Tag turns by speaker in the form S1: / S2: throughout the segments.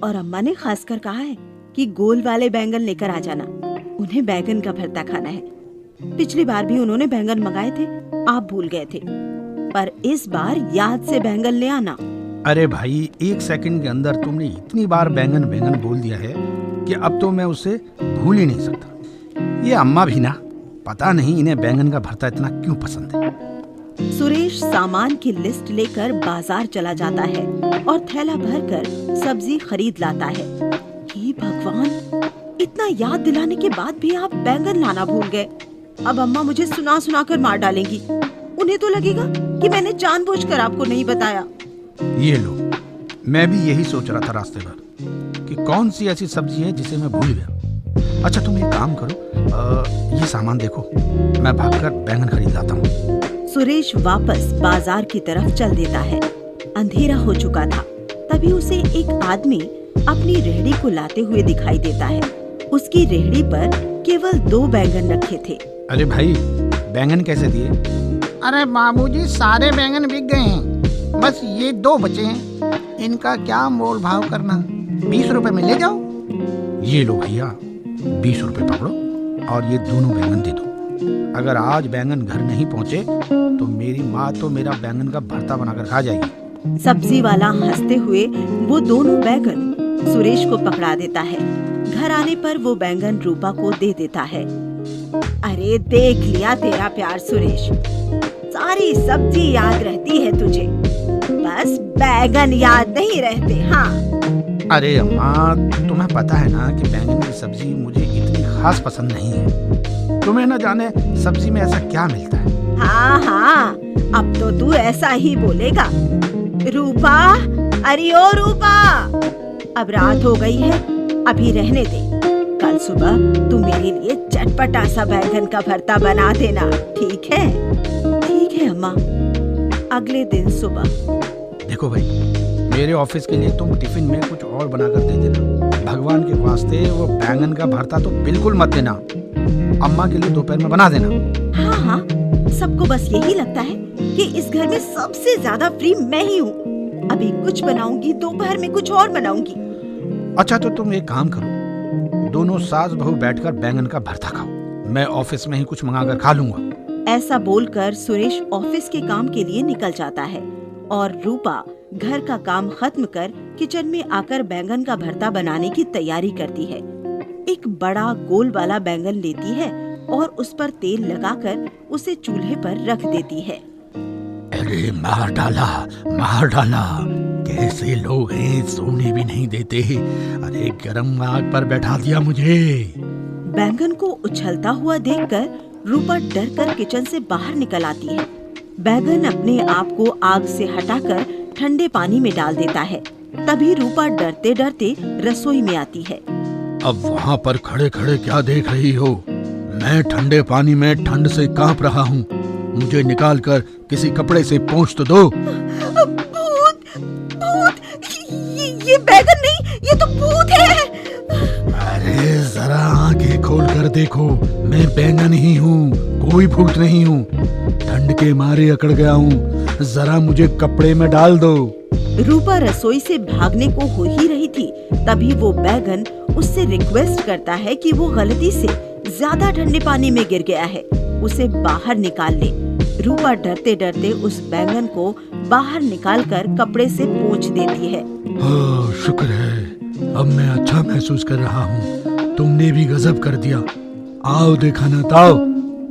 S1: और अम्मा ने खासकर कहा है कि गोल वाले बैंगन लेकर आ जाना, उन्हें बैंगन का भरता खाना है। पिछली बार भी उन्होंने बैंगन मंगाए थे, आप भूल गए थे, पर इस बार याद से बैंगन ले आना।
S2: अरे भाई, 1 सेकंड के अंदर तुमने इतनी बार बैंगन बैंगन बोल दिया है कि अब तो मैं उसे भूल ही नहीं सकता। ये अम्मा भी ना, पता नहीं इन्हें बैंगन का भरता इतना क्यों पसंद है।
S1: सुरेश सामान की लिस्ट लेकर बाजार चला जाता है और थैला भरकर सब्जी खरीद लाता है। हे भगवान, इतना याद दिलाने के बाद भी आप बैंगन लाना भूल गए। अब अम्मा मुझे सुना सुना कर मार डालेंगी। उन्हें तो लगेगा कि मैंने जानबूझकर आपको नहीं बताया।
S2: ये लो, मैं भी यही सोच रहा था रास्ते भर कि कौन सी ऐसी सब्जी है जिसे मैं भूल गया। अच्छा, तुम एक काम करो, ये सामान देखो, मैं भागकर बैंगन खरीद लाता हूँ।
S1: सुरेश वापस बाजार की तरफ चल देता है। अंधेरा हो चुका था, तभी उसे एक आदमी अपनी रेहड़ी को लाते हुए दिखाई देता है। उसकी रेहड़ी पर केवल 2 बैंगन रखे थे।
S2: अरे भाई, बैंगन कैसे दिए?
S3: अरे बाबूजी, सारे बैंगन बिक गए हैं, बस ये 2 बचे हैं। इनका क्या मोल भाव करना, 20 रुपए में ले जाओ।
S2: ये लो भैया, 20 रुपए पकड़ो और ये दोनों बैंगन दे दो। अगर आज बैंगन घर नहीं पहुँचे तो मेरी माँ तो मेरा बैंगन का भरता बनाकर खा जाएगी।
S1: सब्जी वाला हंसते हुए वो दोनों बैंगन सुरेश को पकड़ा देता है। घर आने पर वो बैंगन रूपा को दे देता है। अरे देख लिया तेरा प्यार सुरेश, सारी सब्जी याद रहती है तुझे, बस बैंगन याद नहीं रहते। हाँ,
S2: अरे अम्मा, तुम्हें पता है ना कि बैंगन की सब्जी मुझे इतनी खास पसंद नहीं है। तुम्हें न जाने सब्जी में ऐसा क्या मिलता है।
S1: हाँ हाँ, अब तो तू ऐसा ही बोलेगा। रूपा, अरे ओ रूपा, अब रात हो गई है, अभी रहने दे। कल सुबह तू मेरे लिए चटपटा सा बैंगन का भरता बना देना, ठीक है? ठीक है अम्मा। अगले दिन सुबह।
S2: देखो भाई, मेरे ऑफिस के लिए तुम टिफिन में कुछ और बनाकर दे देना। भगवान के वास्ते वो बैंगन का भरता तो बिल्कुल मत देना। अम्मा के लिए दोपहर में बना देना।
S1: हाँ हाँ, सबको बस यही लगता है कि इस घर में सबसे ज्यादा फ्री मैं ही हूँ। अभी कुछ बनाऊंगी, दोपहर में कुछ और बनाऊंगी।
S2: अच्छा, तो तुम एक काम करो, दोनों सास बहू बैठकर बैंगन का भरता खाओ, मैं ऑफिस में ही कुछ मंगाकर खा लूंगा।
S1: ऐसा बोलकर सुरेश ऑफिस के काम के लिए निकल जाता है और रूपा घर का काम खत्म कर किचन में आकर बैंगन का भरता बनाने की तैयारी करती है। एक बड़ा गोल वाला बैंगन लेती है और उस पर तेल लगाकर उसे चूल्हे पर रख देती है।
S2: अरे मार डाला, कैसे लोग हैं, सोने भी नहीं देते। अरे गरम आग पर बैठा दिया मुझे।
S1: बैंगन को उछलता हुआ देखकर रूपा डर कर किचन से बाहर निकल आती है। बैंगन अपने आप को आग से हटाकर ठंडे पानी में डाल देता है। तभी रूपा डरते डरते रसोई में आती है।
S2: अब वहाँ पर खड़े खड़े क्या देख रही हो? मैं ठंडे पानी में ठंड से कांप रहा हूँ, मुझे निकाल कर किसी कपड़े से पोंछ तो दो।
S1: भूत, भूत, ये बैंगन नहीं, ये तो भूत है।
S2: अरे जरा आंखें खोल कर देखो, मैं बैंगन ही हूँ, कोई भूत नहीं हूँ। ठंड के मारे अकड़ गया हूँ, जरा मुझे कपड़े में डाल दो।
S1: रूपा रसोई से भागने को हो ही रही थी, तभी वो बैंगन उससे रिक्वेस्ट करता है कि वो गलती से ज्यादा ठंडे पानी में गिर गया है, उसे बाहर निकाल ले। रूपा डरते डरते उस बैंगन को बाहर निकालकर कपड़े से पोंछ देती है।
S2: शुक्र है, अब मैं अच्छा महसूस कर रहा हूँ। तुमने भी गजब कर दिया। आओ देखा ना ताओ,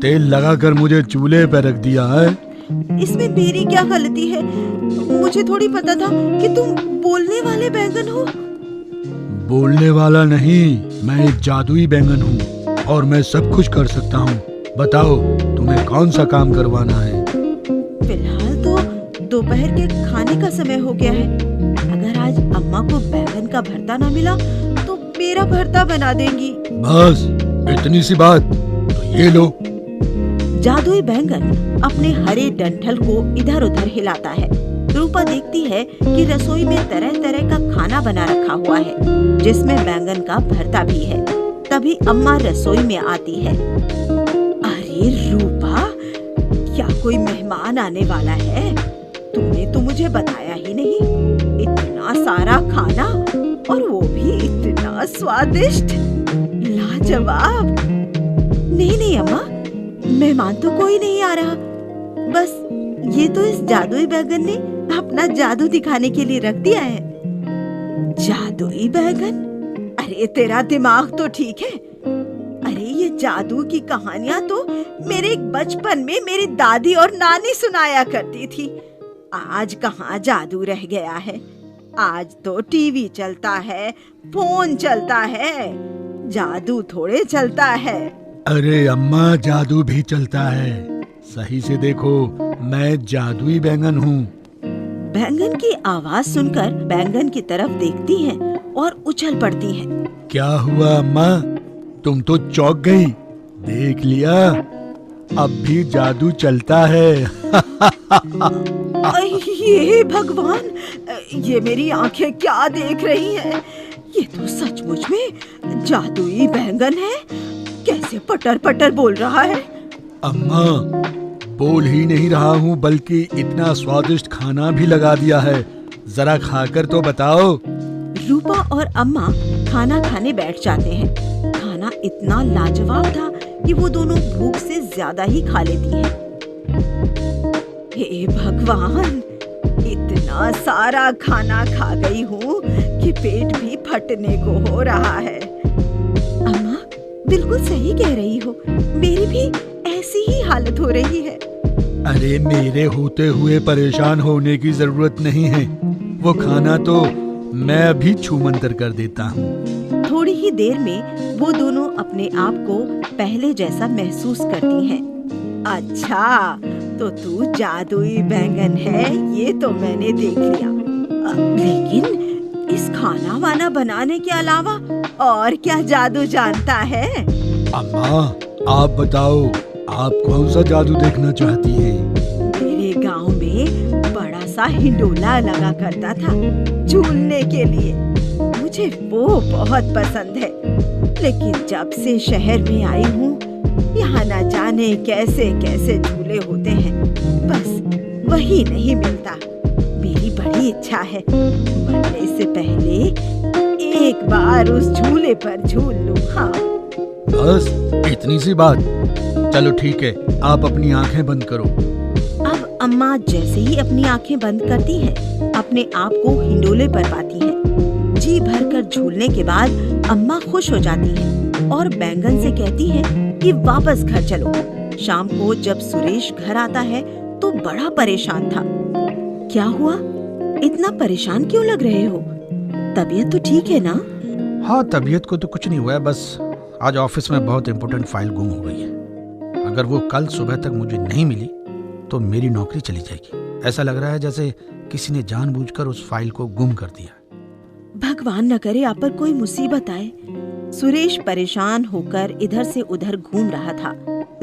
S2: तेल लगाकर मुझे चूल्हे पर रख दिया है।
S1: इसमें मेरी क्या गलती है? मुझे थोड़ी पता था कि तुम बोलने वाले बैंगन हो।
S2: बोलने वाला नहीं, मैं एक जादुई बैंगन हूँ और मैं सब कुछ कर सकता हूँ। बताओ तुम्हें कौन सा काम करवाना है?
S1: फिलहाल तो दोपहर के खाने का समय हो गया है। अगर आज अम्मा को बैंगन का भरता ना मिला तो मेरा भरता बना देंगी।
S2: बस इतनी सी बात, तो ये लो।
S1: जादुई बैंगन अपने हरे डंठल को इधर उधर हिलाता है। रूपा देखती है कि रसोई में तरह तरह का खाना बना रखा हुआ है, जिसमें बैंगन का भरता भी है। तभी अम्मा रसोई में आती है। अरे रूपा, क्या कोई मेहमान आने वाला है? तुमने तो मुझे बताया ही नहीं। इतना सारा खाना, और वो भी इतना स्वादिष्ट, लाजवाब। नहीं नहीं अम्मा, मेहमान तो कोई नहीं आ रहा, बस ये तो इस जादुई बैगन ने अपना जादू दिखाने के लिए रख दिया है। जादुई बैगन? अरे तेरा दिमाग तो ठीक है। अरे ये जादू की कहानियां तो मेरे बचपन में मेरी दादी और नानी सुनाया करती थी। आज कहाँ जादू रह गया है। आज तो टीवी चलता है, फोन चलता है, जादू थोड़े चलता है।
S2: अरे अम्मा, जादू भी चलता है। सही से देखो, मैं जादुई बैंगन हूँ।
S1: बैंगन की आवाज सुनकर बैंगन की तरफ देखती हैं और उछल पड़ती हैं।
S2: क्या हुआ अम्मा, तुम तो चौंक गई? देख लिया, अब भी जादू चलता है।
S1: ये भगवान, ये मेरी आंखें क्या देख रही हैं? ये तो सचमुच में जादुई बैंगन है। कैसे पटर पटर बोल रहा है।
S2: अम्मा, बोल ही नहीं रहा हूँ, बल्कि इतना स्वादिष्ट खाना भी लगा दिया है। जरा खाकर तो बताओ।
S1: रूपा और अम्मा खाना खाने बैठ जाते हैं। खाना इतना लाजवाब था कि वो दोनों भूख से ज्यादा ही खा लेती हैं। हे भगवान, इतना सारा खाना खा गई हूँ कि पेट भी फटने को हो रहा है। अम्मा बिल्कुल सही कह रही हो, मेरी भी ऐसी ही हालत हो रही है।
S2: अरे मेरे होते हुए परेशान होने की जरूरत नहीं है। वो खाना तो मैं अभी छूमंतर कर देता हूँ।
S1: थोड़ी ही देर में वो दोनों अपने आप को पहले जैसा महसूस करती हैं। अच्छा, तो तू जादुई बैंगन है, ये तो मैंने देख लिया। लेकिन इस खाना वाना बनाने के अलावा और क्या जादू जानता है?
S2: अम्मा, आप बताओ, आप कौन सा जादू देखना चाहती हैं?
S1: मेरे गांव में बड़ा सा हिंडोला लगा करता था झूलने के लिए। मुझे वो बहुत पसंद है, लेकिन जब से शहर में आई हूँ, यहाँ न जाने कैसे कैसे झूले होते हैं, बस वही नहीं मिलता। मेरी बड़ी इच्छा है मरने से पहले एक बार उस झूले पर झूल लूं। हाँ,
S2: बस इतनी सी बात। चलो ठीक है, आप अपनी आंखें बंद करो।
S1: अब अम्मा जैसे ही अपनी आंखें बंद करती हैं, अपने आप को हिंडोले पर पाती हैं। जी भरकर झूलने के बाद अम्मा खुश हो जाती हैं और बैंगन से कहती हैं कि वापस घर चलो। शाम को जब सुरेश घर आता है तो बड़ा परेशान था। क्या हुआ? इतना परेशान क्यों लग रहे हो? तबीयत तो ठीक है ना?
S2: हाँ, तबीयत को तो कुछ नहीं हुआ है, बस आज ऑफिस में बहुत इम्पोर्टेंट फाइल गुम हो गई है। अगर वो कल सुबह तक मुझे नहीं मिली तो मेरी नौकरी चली जाएगी। ऐसा लग रहा है जैसे किसी ने जानबूझकर उस फाइल को गुम कर दिया।
S1: भगवान न करे आप पर कोई मुसीबत आए। सुरेश परेशान होकर इधर से उधर घूम रहा था।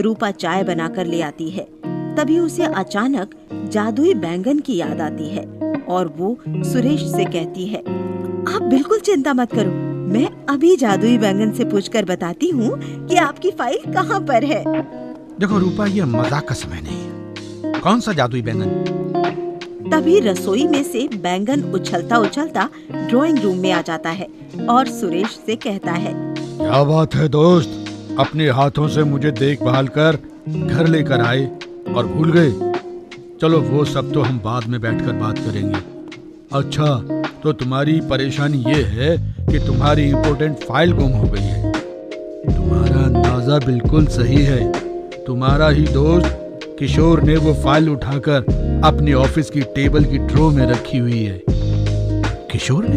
S1: रूपा चाय बनाकर ले आती है। तभी उसे अचानक जादुई बैंगन की याद आती है और वो सुरेश से कहती है, आप बिल्कुल चिंता मत करो, मैं अभी जादुई बैंगन से पूछकर बताती हूँ कि आपकी फाइल कहाँ पर है।
S2: देखो रूपा, ये मजाक का समय नहीं है। कौन सा जादुई बैंगन?
S1: तभी रसोई में से बैंगन उछलता उछलता ड्राइंग रूम में आ जाता है और सुरेश से कहता है,
S2: क्या बात है दोस्त, अपने हाथों से मुझे देखभाल कर घर लेकर आए और भूल गए। चलो वो सब तो हम बाद में बैठकर बात करेंगे। अच्छा, तो तुम्हारी परेशानी ये है कि तुम्हारी इम्पोर्टेंट फाइल गुम हो गई है। तुम्हारा अंदाजा बिल्कुल सही है। तुम्हारा ही दोस्त किशोर ने वो फाइल उठाकर अपने ऑफिस की टेबल की ड्रॉ में रखी हुई है। किशोर ने?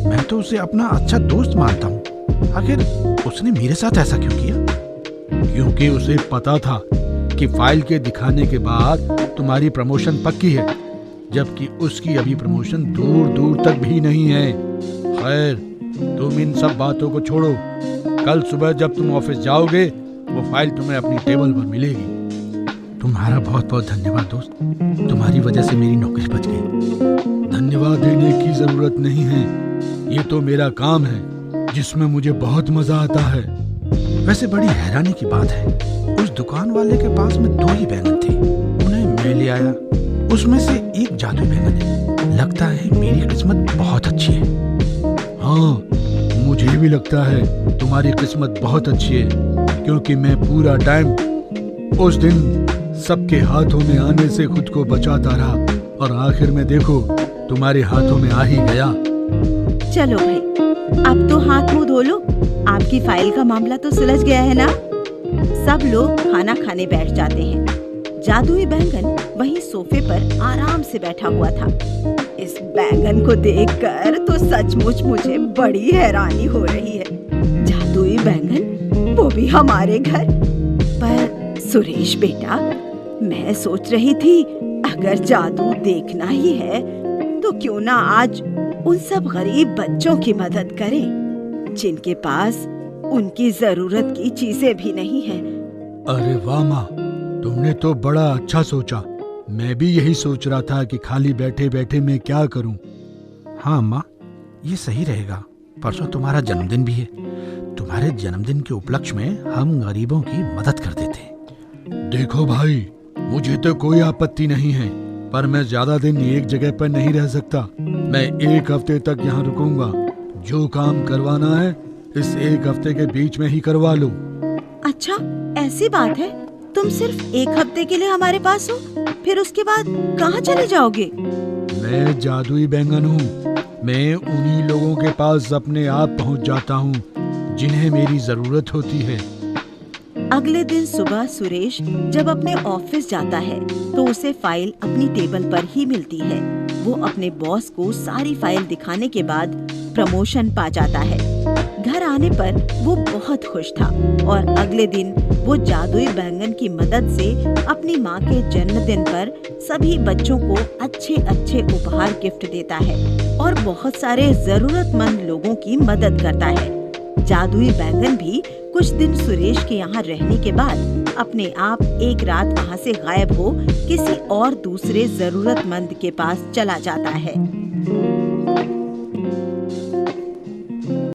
S2: मैं तो उसे अपना अच्छा दोस्त मानता हूँ। आखिर उसने मेरे साथ ऐसा क्यों किया? क्योंकि उसे पता था कि फाइल के दिखाने के बाद तुम्हारी प्रमोशन पक्की है, जबकि उसकी अभी प्रमोशन दूर दूर तक भी नहीं है। खैर, तुम इन सब बातों को छोड़ो। कल सुबह जब तुम ऑफिस जाओगे, वो फाइल तुम्हें अपनी टेबल पर मिलेगी। तुम्हारा बहुत बहुत धन्यवाद दोस्त, तुम्हारी वजह से मेरी नौकरी बच गई। धन्यवाद देने की जरूरत नहीं है, ये तो मेरा काम है जिसमें मुझे बहुत मजा आता है। वैसे बड़ी हैरानी की बात है, उस दुकान वाले के पास में 2 ही बैंगन थे, उन्हें मैं ले आया। उसमें से एक जादुई बैंगन है। लगता है मेरी किस्मत बहुत अच्छी है। हाँ, मुझे भी लगता है तुम्हारी किस्मत बहुत अच्छी है, क्योंकि मैं पूरा टाइम उस दिन सबके हाथों में आने से खुद को बचाता रहा और आखिर में देखो तुम्हारे हाथों में आ ही गया।
S1: चलो भाई, अब तो हाथ मुंह धो लो। आपकी फाइल का मामला तो सुलझ गया है ना? सब लोग खाना खाने बैठ जाते हैं। जादुई बैंगन वहीं सोफे पर आराम से बैठा हुआ था। इस बैंगन को देखकर तो सचमुच मुझे बड़ी हैरानी हो रही है। जादुई बैंगन, वो भी हमारे घर। पर सुरेश बेटा, मैं सोच रही थी अगर जादू देखना ही है तो क्यों ना आज उन सब गरीब बच्चों की मदद करें जिनके पास उनकी जरूरत की चीजें भी नहीं हैं।
S2: अरे वाह माँ, तुमने तो बड़ा अच्छा सोचा। मैं भी यही सोच रहा था कि खाली बैठे बैठे मैं क्या करूं। हाँ माँ, ये सही रहेगा। परसों तुम्हारा जन्मदिन भी है। तुम्हारे जन्मदिन के उपलक्ष्य में हम गरीबों की मदद कर देते हैं। देखो भाई, मुझे तो कोई आपत्ति नहीं है, पर मैं ज्यादा दिन एक जगह पर नहीं रह सकता। मैं 1 हफ्ते तक यहाँ रुकूंगा। जो काम करवाना है इस 1 हफ्ते के बीच में ही करवा लो।
S1: अच्छा, ऐसी बात है? तुम सिर्फ 1 हफ्ते के लिए हमारे पास हो, फिर उसके बाद कहाँ चले जाओगे?
S2: मैं जादुई बैंगन हूँ। मैं उन्हीं लोगों के पास अपने आप पहुँच जाता हूँ जिन्हें मेरी जरूरत होती है।
S1: अगले दिन सुबह सुरेश जब अपने ऑफिस जाता है तो उसे फाइल अपनी टेबल पर ही मिलती है। वो अपने बॉस को सारी फाइल दिखाने के बाद प्रमोशन पा जाता है। घर आने पर वो बहुत खुश था और अगले दिन वो जादुई बैंगन की मदद से अपनी माँ के जन्मदिन पर सभी बच्चों को अच्छे अच्छे उपहार गिफ्ट देता है और बहुत सारे जरूरतमंद लोगों की मदद करता है। जादुई बैंगन भी कुछ दिन सुरेश के यहाँ रहने के बाद अपने आप एक रात वहाँ से गायब हो किसी और दूसरे जरूरतमंद के पास चला जाता है।